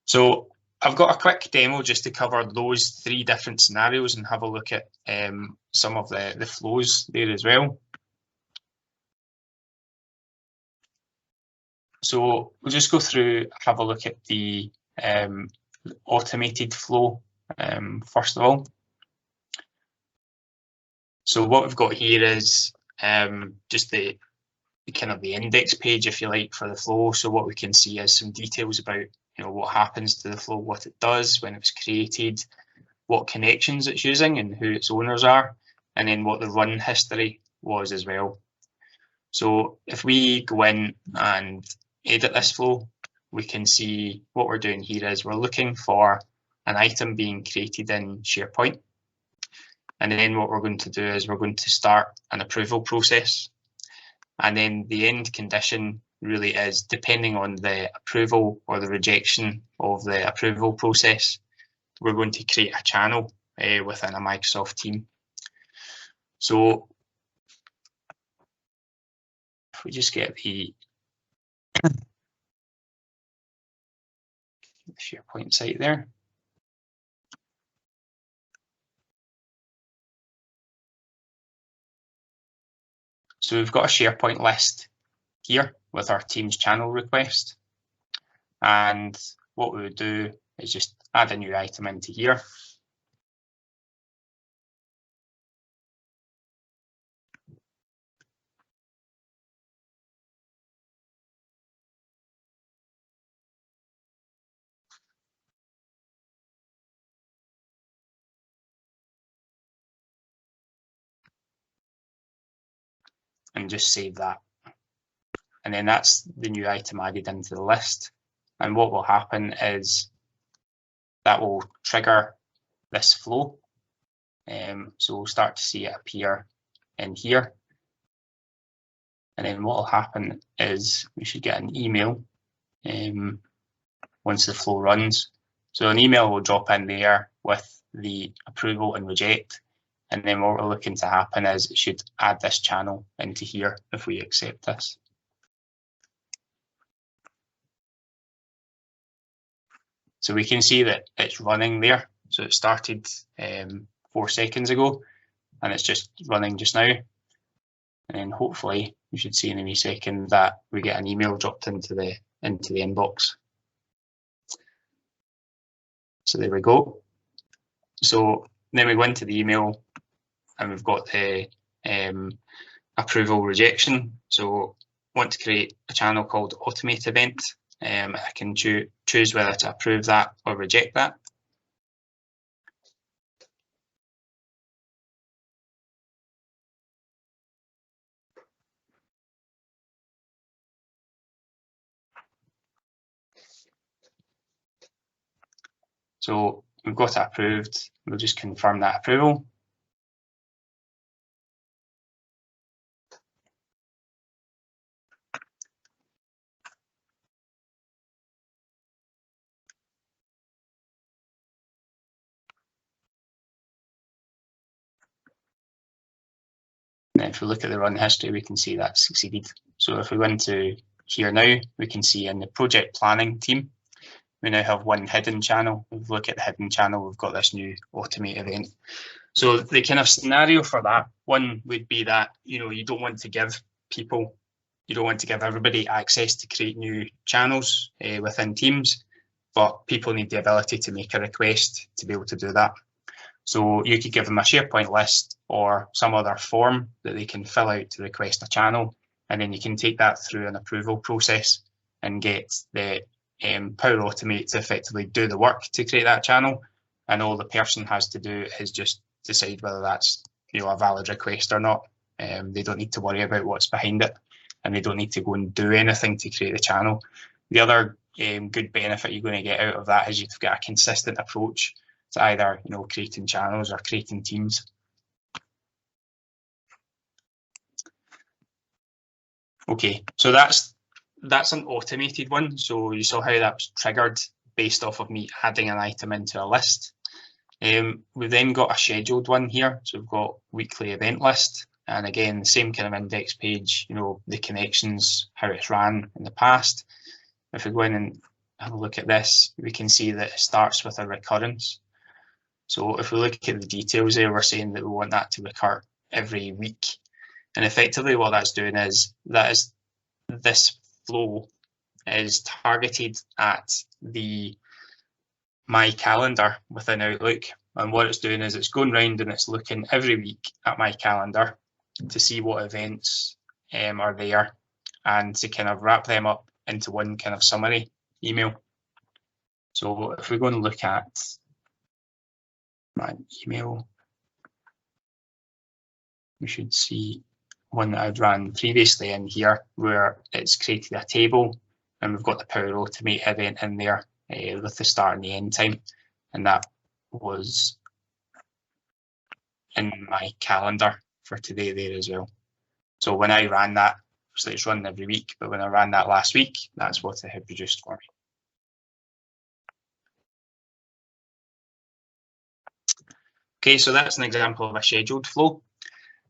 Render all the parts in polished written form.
So I've got a quick demo just to cover those 3 different scenarios and have a look at some of the flows there as well. So we'll just go through, have a look at the automated flow first of all. So what we've got here is just the kind of the index page, if you like, for the flow. So what we can see is some details about what happens to the flow, what it does, when it was created, what connections it's using and who its owners are, and then what the run history was as well. So if we go in and edit this flow, we can see what we're doing here is we're looking for an item being created in SharePoint. And then what we're going to do is we're going to start an approval process. And then the end condition really is, depending on the approval or the rejection of the approval process, we're going to create a channel within a Microsoft team. So if we just get the SharePoint site there. So we've got a SharePoint list here with our Teams channel request. And what we would do is just add a new item into here. And just save that. And then that's the new item added into the list. And what will happen is that will trigger this flow. So we'll start to see it appear in here. And then what will happen is we should get an email once the flow runs. So an email will drop in there with the approval and reject. And then what we're looking to happen is it should add this channel into here if we accept this. So we can see that it's running there. So it started 4 seconds ago and it's just running just now. And hopefully you should see in a wee second that we get an email dropped into the inbox. So there we go. So then we go into the email and we've got the approval rejection. So I want to create a channel called automate event. I can choose whether to approve that or reject that. So we've got it approved. We'll just confirm that approval. And if we look at the run history, we can see that succeeded. So if we go into here now, we can see in the project planning team, we now have one hidden channel. If we look at the hidden channel, we've got this new automate event. So the kind of scenario for that one would be that, you don't want to give everybody access to create new channels within Teams, but people need the ability to make a request to be able to do that. So you could give them a SharePoint list or some other form that they can fill out to request a channel, and then you can take that through an approval process and get the Power Automate to effectively do the work to create that channel, and all the person has to do is just decide whether that's a valid request or not. They don't need to worry about what's behind it, and they don't need to go and do anything to create the channel. The other good benefit you're going to get out of that is you've got a consistent approach to either creating channels or creating teams. Okay, so that's an automated one. So you saw how that was triggered based off of me adding an item into a list. We've then got a scheduled one here. So we've got weekly event list, and again the same kind of index page. The connections, how it's ran in the past. If we go in and have a look at this, we can see that it starts with a recurrence. So if we look at the details there, we're saying that we want that to recur every week. And effectively what that's doing is this flow is targeted at the My Calendar within Outlook. And what it's doing is it's going round and it's looking every week at my calendar to see what events are there and to kind of wrap them up into one kind of summary email. So if we go and look at my email, we should see one that I'd ran previously in here where it's created a table and we've got the Power Automate event in there with the start and the end time, and that was in my calendar for today there as well. So when I ran that, obviously it's run every week, but when I ran that last week, that's what it had produced for me. Okay, so that's an example of a scheduled flow.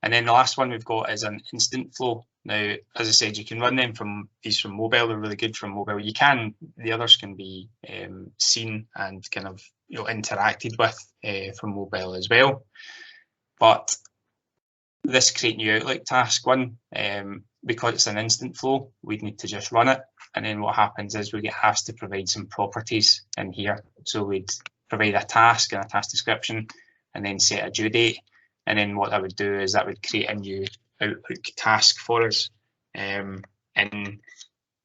And then the last one we've got is an instant flow. Now, as I said, you can run them from mobile. They're really good from mobile. The others can be seen and kind of interacted with from mobile as well. But this create new Outlook task one, because it's an instant flow, we'd need to just run it. And then what happens is we get asked to provide some properties in here. So we'd provide a task and a task description and then set a due date. And then what that would do is that would create a new Outlook task for us within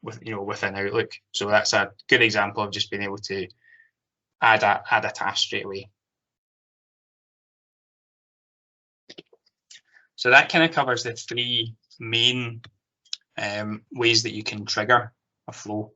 Outlook. So that's a good example of just being able to add a task straight away. So that kind of covers the three main ways that you can trigger a flow.